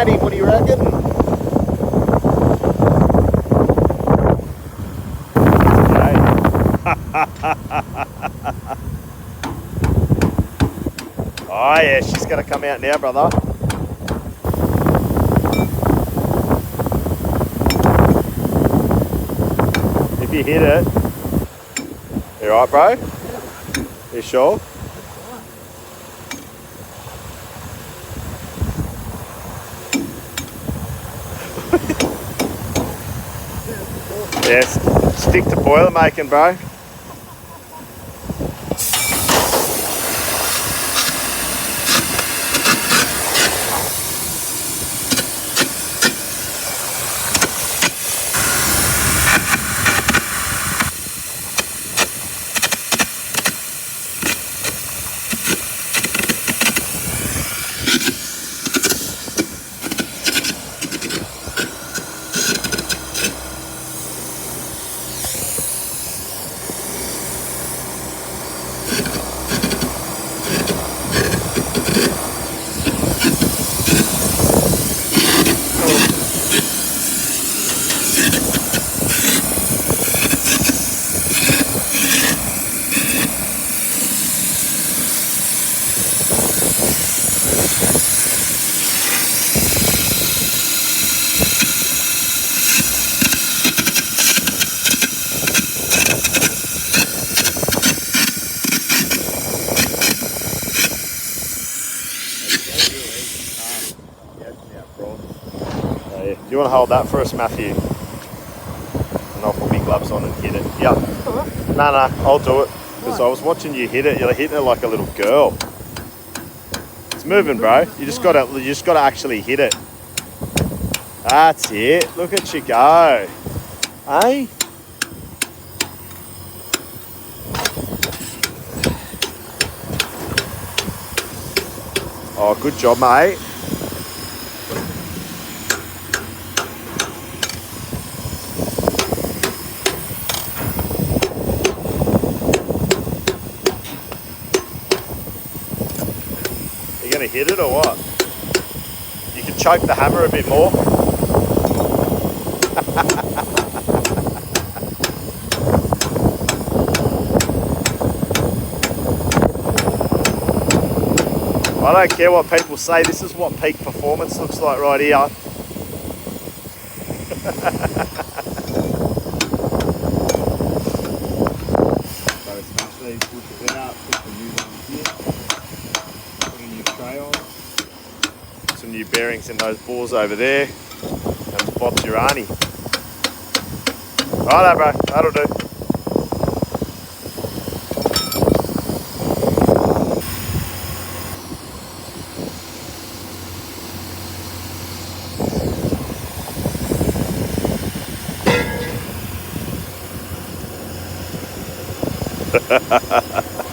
at him, what do you reckon? Oh yeah, she's gonna come out now, brother. If you hit it. You alright, bro? You sure? Yes, stick to boiler making, bro. Do you want to hold that for us, Matthew? And I'll put my gloves on and hit it. Yeah. No, I'll do it. Because I was watching you hit it. You're hitting it like a little girl. It's moving, bro. You just gotta actually hit it. That's it. Look at you go. Hey? Oh, good job, mate. You gonna hit it or what? You can choke the hammer a bit more. I don't care what people say, this is what peak performance looks like right here. So smash these, push it out, put the new ones here, put a new tray on, some new bearings in those bores over there, and Bob's your auntie. Righto bro, that'll do. Ha ha ha ha.